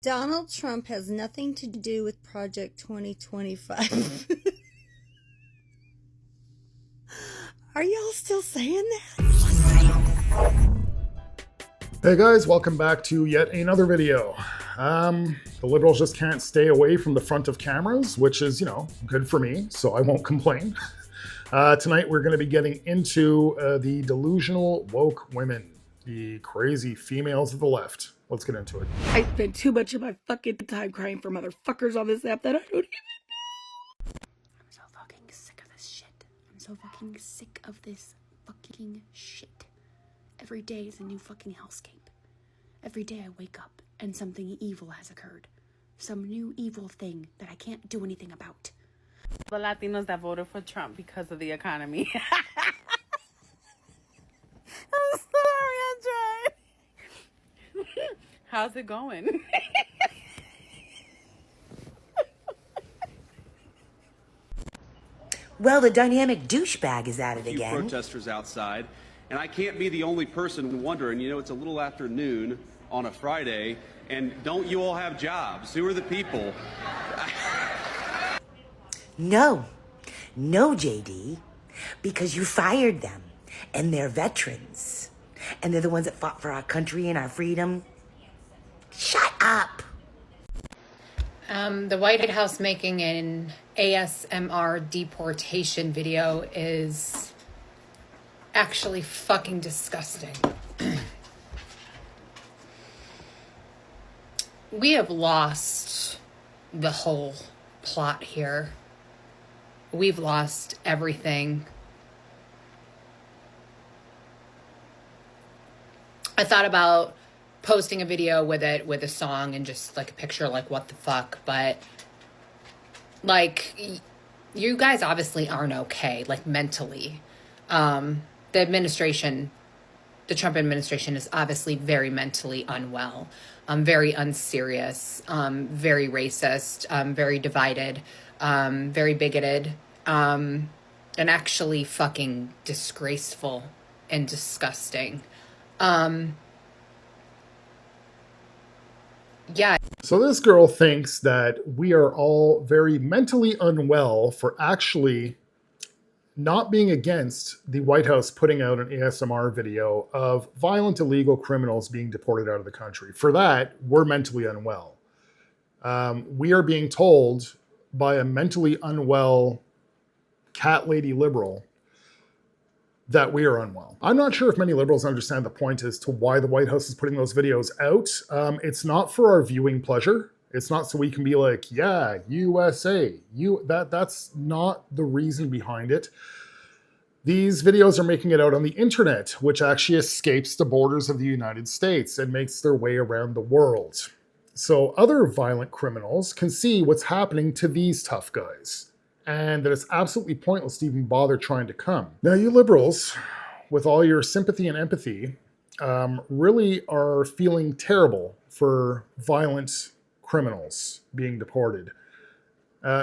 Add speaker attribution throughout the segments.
Speaker 1: Donald Trump has nothing to do with Project 2025. Are y'all still saying that?
Speaker 2: Hey guys, welcome back to yet another video. The liberals just can't stay away from the front of cameras, which is, good for me, so I won't complain. Tonight we're going to be getting into the delusional woke women, the crazy females of the left. Let's get into it.
Speaker 3: I spend too much of my fucking time crying for motherfuckers on this app that I don't even know. I'm so fucking sick of this shit. I'm so fucking sick of this fucking shit. Every day is a new fucking hellscape. Every day I wake up and something evil has occurred. Some new evil thing that I can't do anything about.
Speaker 4: The Latinos that voted for Trump because of the economy. I'm sorry, I tried. How's it going?
Speaker 5: Well, the dynamic douchebag is at it again.
Speaker 6: A few protesters outside, and I can't be the only person wondering, it's a little after noon on a Friday, and don't you all have jobs? Who are the people?
Speaker 5: No, JD, because you fired them, and they're veterans, and they're the ones that fought for our country and our freedom. Shut up.
Speaker 7: The White House making an ASMR deportation video is actually fucking disgusting. We have lost the whole plot here. We've lost everything. I thought about posting a video with a song and just like a picture, like what the fuck, but like you guys obviously aren't okay, like mentally. The Trump administration is obviously very mentally unwell, very unserious, very racist, very divided, very bigoted, and actually fucking disgraceful and disgusting. Yeah.
Speaker 2: So this girl thinks that we are all very mentally unwell for actually not being against the White House putting out an ASMR video of violent illegal criminals being deported out of the country. For that, we're mentally unwell. We are being told by a mentally unwell cat lady liberal that we are unwell. I'm not sure if many liberals understand the point as to why the White House is putting those videos out. It's not for our viewing pleasure. It's not so we can be like, yeah, USA. That's not the reason behind it. These videos are making it out on the internet, which actually escapes the borders of the United States and makes their way around the world. So other violent criminals can see what's happening to these tough guys, and that it's absolutely pointless to even bother trying to come. Now, you liberals, with all your sympathy and empathy, really are feeling terrible for violent criminals being deported.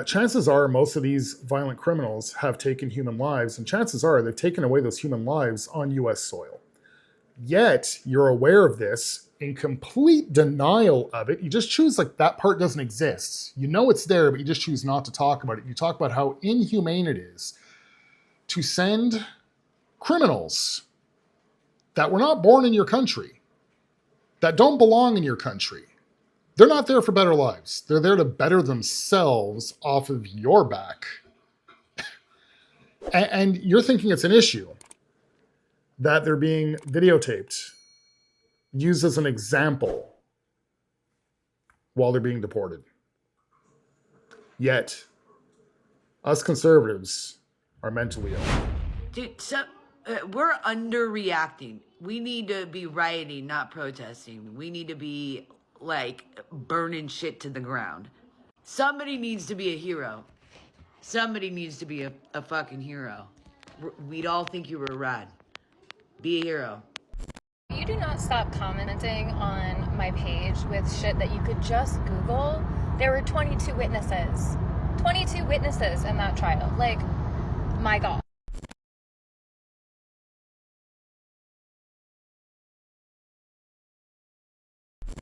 Speaker 2: Chances are most of these violent criminals have taken human lives, and chances are they've taken away those human lives on US soil. Yet, you're aware of this, in complete denial of it. You just choose like that part doesn't exist. You know it's there, but you just choose not to talk about it. You talk about how inhumane it is to send criminals that were not born in your country, that don't belong in your country. They're not there for better lives. They're there to better themselves off of your back. And you're thinking it's an issue that they're being videotaped, used as an example while they're being deported. Yet, us conservatives are mentally ill.
Speaker 8: Dude, we're underreacting. We need to be rioting, not protesting. We need to be, like, burning shit to the ground. Somebody needs to be a hero. Somebody needs to be a fucking hero. We'd all think you were rad. Be a hero.
Speaker 9: You do not stop commenting on my page with shit that you could just Google. There were 22 witnesses. 22 witnesses in that trial. Like, my God.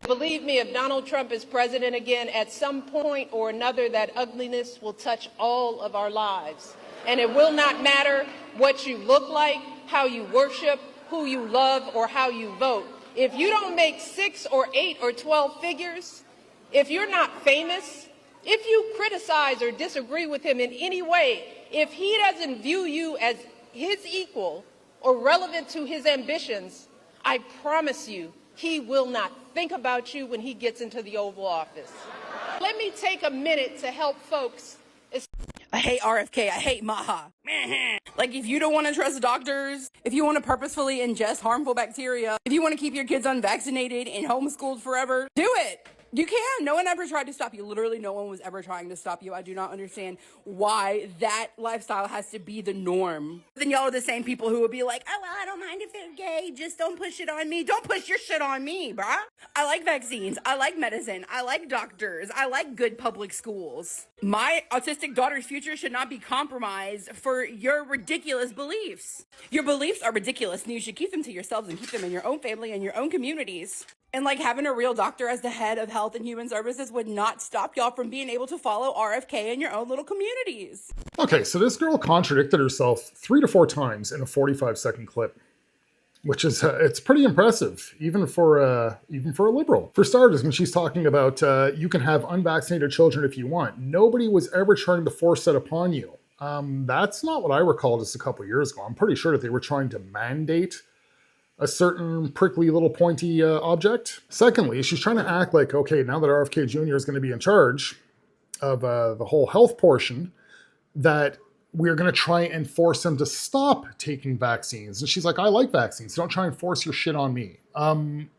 Speaker 10: Believe me, if Donald Trump is president again, at some point or another, that ugliness will touch all of our lives. And it will not matter what you look like, how you worship, who you love, or how you vote. If you don't make 6 or 8 or 12 figures, if you're not famous, if you criticize or disagree with him in any way, if he doesn't view you as his equal or relevant to his ambitions, I promise you, he will not think about you when he gets into the Oval Office. Let me take a minute to help folks.
Speaker 3: I hate RFK. I hate Maha. Like, if you don't want to trust doctors, if you want to purposefully ingest harmful bacteria, if you want to keep your kids unvaccinated and homeschooled forever, do it. You can. No one ever tried to stop you. Literally, no one was ever trying to stop you. I do not understand why that lifestyle has to be the norm. Then y'all are the same people who would be like, oh, well, I don't mind if they're gay. Just don't push it on me. Don't push your shit on me, bruh. I like vaccines. I like medicine. I like doctors. I like good public schools. My autistic daughter's future should not be compromised for your ridiculous beliefs. Your beliefs are ridiculous, and you should keep them to yourselves and keep them in your own family and your own communities. And like having a real doctor as the head of Health and Human Services would not stop y'all from being able to follow RFK in your own little communities.
Speaker 2: Okay, so this girl contradicted herself 3 to 4 times in a 45-second clip, which is it's pretty impressive, even for a liberal. For starters, when she's talking about you can have unvaccinated children if you want, nobody was ever trying to force that upon you. That's not what I recall just a couple years ago. I'm pretty sure that they were trying to mandate a certain prickly little pointy object. Secondly, she's trying to act like, okay, now that RFK Jr. is going to be in charge of the whole health portion, that we're going to try and force him to stop taking vaccines. And she's like, I like vaccines. Don't try and force your shit on me.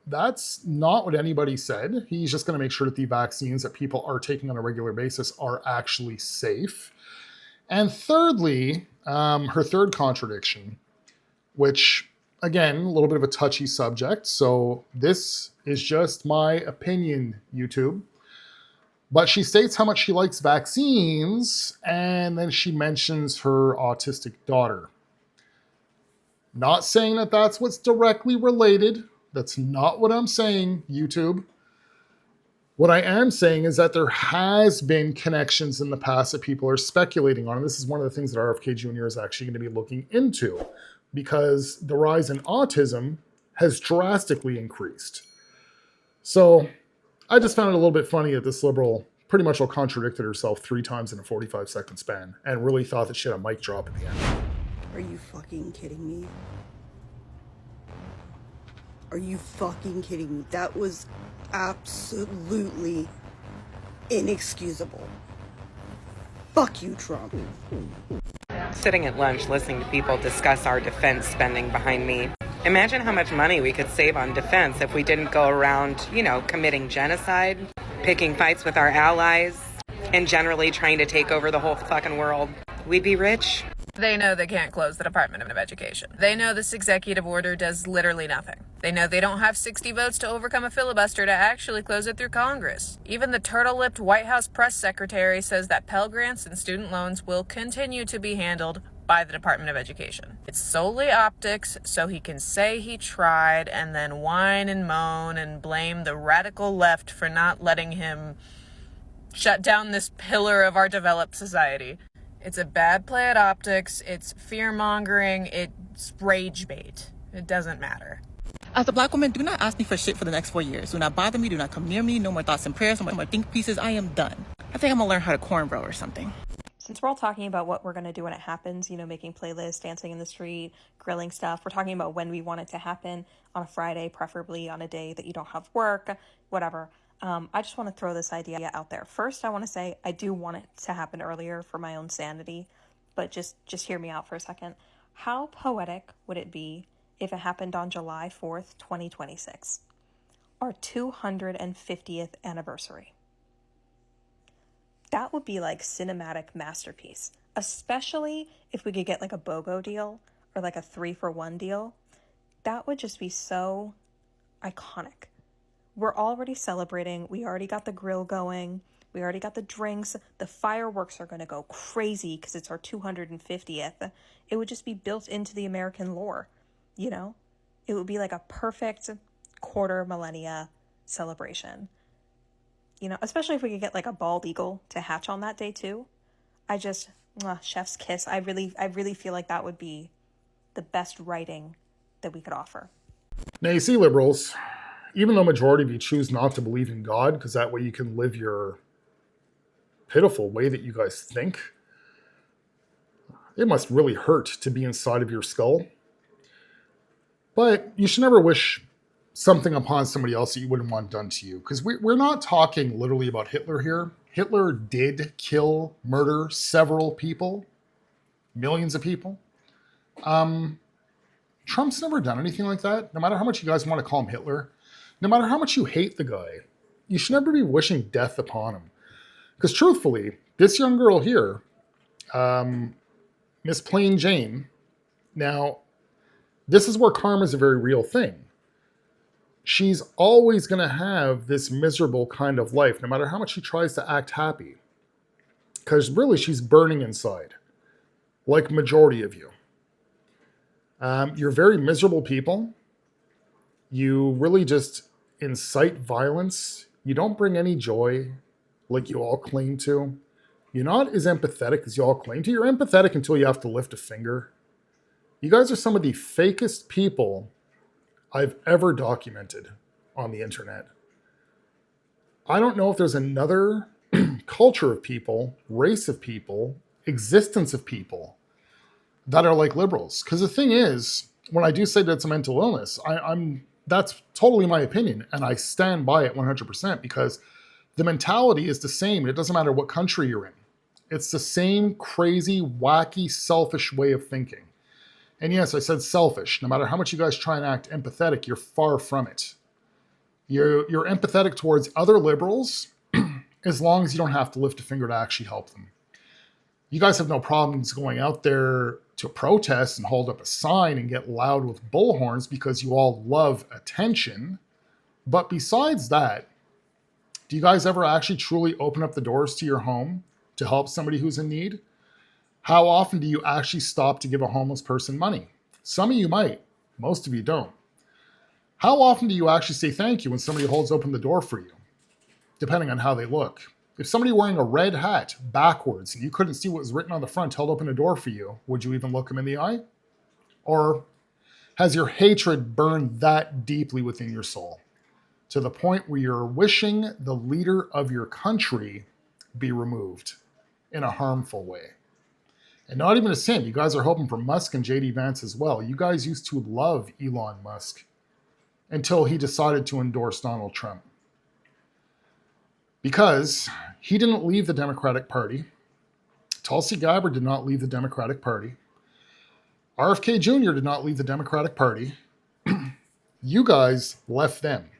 Speaker 2: That's not what anybody said. He's just going to make sure that the vaccines that people are taking on a regular basis are actually safe. And thirdly, her third contradiction, which, again, a little bit of a touchy subject, so this is just my opinion, YouTube. But she states how much she likes vaccines, and then she mentions her autistic daughter. Not saying that that's what's directly related. That's not what I'm saying, YouTube. What I am saying is that there has been connections in the past that people are speculating on, and this is one of the things that RFK Jr. is actually going to be looking into, because the rise in autism has drastically increased. So I just found it a little bit funny that this liberal pretty much all contradicted herself 3 times in a 45-second span and really thought that she had a mic drop at the end.
Speaker 3: Are you fucking kidding me? Are you fucking kidding me? That was absolutely inexcusable. Fuck you, Trump.
Speaker 11: Sitting at lunch listening to people discuss our defense spending behind me. Imagine how much money we could save on defense if we didn't go around, committing genocide, picking fights with our allies, and generally trying to take over the whole fucking world. We'd be rich.
Speaker 12: They know they can't close the Department of Education. They know this executive order does literally nothing. They know they don't have 60 votes to overcome a filibuster to actually close it through Congress. Even the turtle-lipped White House press secretary says that Pell Grants and student loans will continue to be handled by the Department of Education. It's solely optics, so he can say he tried and then whine and moan and blame the radical left for not letting him shut down this pillar of our developed society. It's a bad play at optics, it's fear-mongering, it's rage bait. It doesn't matter.
Speaker 13: As a black woman, do not ask me for shit for the next 4 years. Do not bother me, do not come near me, no more thoughts and prayers, no more think pieces. I am done. I think I'm gonna learn how to cornrow or something.
Speaker 14: Since we're all talking about what we're gonna do when it happens, making playlists, dancing in the street, grilling stuff, we're talking about when we want it to happen, on a Friday, preferably on a day that you don't have work, whatever. I just want to throw this idea out there. First, I want to say I do want it to happen earlier for my own sanity, but just hear me out for a second. How poetic would it be if it happened on July 4th, 2026, our 250th anniversary? That would be like cinematic masterpiece, especially if we could get like a BOGO deal or like a 3-for-1 deal. That would just be so iconic. We're already celebrating. We already got the grill going. We already got the drinks. The fireworks are going to go crazy because it's our 250th. It would just be built into the American lore, It would be like a perfect quarter millennia celebration. You know, especially if we could get like a bald eagle to hatch on that day too. Chef's kiss. I really feel like that would be the best writing that we could offer.
Speaker 2: Now, you see, liberals, even though majority of you choose not to believe in God, because that way you can live your pitiful way that you guys think, it must really hurt to be inside of your skull. But you should never wish something upon somebody else that you wouldn't want done to you. Because we're not talking literally about Hitler here. Hitler did kill, murder several people, millions of people. Trump's never done anything like that. No matter how much you guys want to call him Hitler, no matter how much you hate the guy, you should never be wishing death upon him. Because truthfully, this young girl here, Miss Plain Jane, now, this is where karma is a very real thing. She's always going to have this miserable kind of life, no matter how much she tries to act happy. Because really, she's burning inside, like majority of you. You're very miserable people. You really just incite violence. You don't bring any joy like you all claim to. You're not as empathetic as you all claim to. You're empathetic until you have to lift a finger. You guys are some of the fakest people I've ever documented on the internet. I don't know if there's another culture of people, race of people, existence of people that are like liberals. Because the thing is, when I do say that it's a mental illness, that's totally my opinion, and I stand by it 100% because the mentality is the same. It doesn't matter what country you're in. It's the same crazy, wacky, selfish way of thinking. And yes, I said selfish. No matter how much you guys try and act empathetic, you're far from it. You're empathetic towards other liberals as long as you don't have to lift a finger to actually help them. You guys have no problems going out there to protest and hold up a sign and get loud with bullhorns because you all love attention. But besides that, do you guys ever actually truly open up the doors to your home to help somebody who's in need? How often do you actually stop to give a homeless person money? Some of you might, most of you don't. How often do you actually say thank you when somebody holds open the door for you? Depending on how they look. If somebody wearing a red hat backwards and you couldn't see what was written on the front held open a door for you, would you even look them in the eye? Or has your hatred burned that deeply within your soul to the point where you're wishing the leader of your country be removed in a harmful way? And not even just him. You guys are hoping for Musk and JD Vance as well. You guys used to love Elon Musk until he decided to endorse Donald Trump. Because he didn't leave the Democratic Party. Tulsi Gabbard did not leave the Democratic Party. RFK Jr. did not leave the Democratic Party. You guys left them.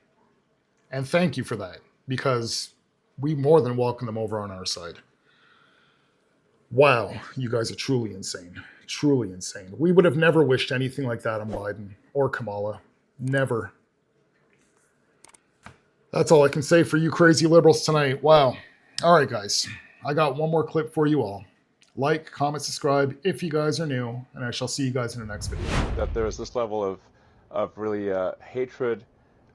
Speaker 2: And thank you for that, because we more than welcome them over on our side. Wow, you guys are truly insane. Truly insane. We would have never wished anything like that on Biden or Kamala. Never. That's all I can say for you crazy liberals tonight. Wow. All right, guys. I got one more clip for you all. Like, comment, subscribe if you guys are new, and I shall see you guys in the next video.
Speaker 15: That there is this level of really hatred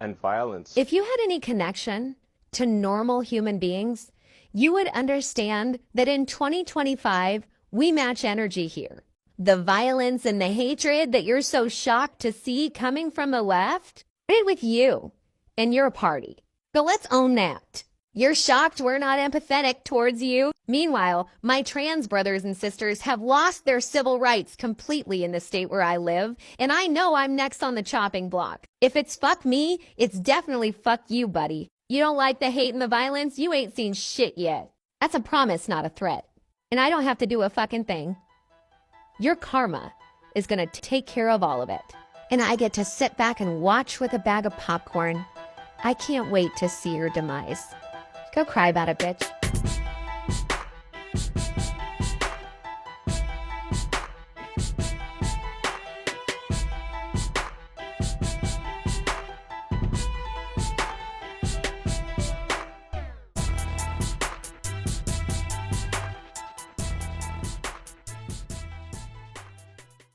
Speaker 15: and violence.
Speaker 16: If you had any connection to normal human beings, you would understand that in 2025, we match energy here. The violence and the hatred that you're so shocked to see coming from the left, right with you and your party. So let's own that. You're shocked we're not empathetic towards you. Meanwhile, my trans brothers and sisters have lost their civil rights completely in the state where I live, and I know I'm next on the chopping block. If it's fuck me, it's definitely fuck you, buddy. You don't like the hate and the violence? You ain't seen shit yet. That's a promise, not a threat. And I don't have to do a fucking thing. Your karma is gonna take care of all of it. And I get to sit back and watch with a bag of popcorn. I can't wait to see your demise. Go cry about it, bitch.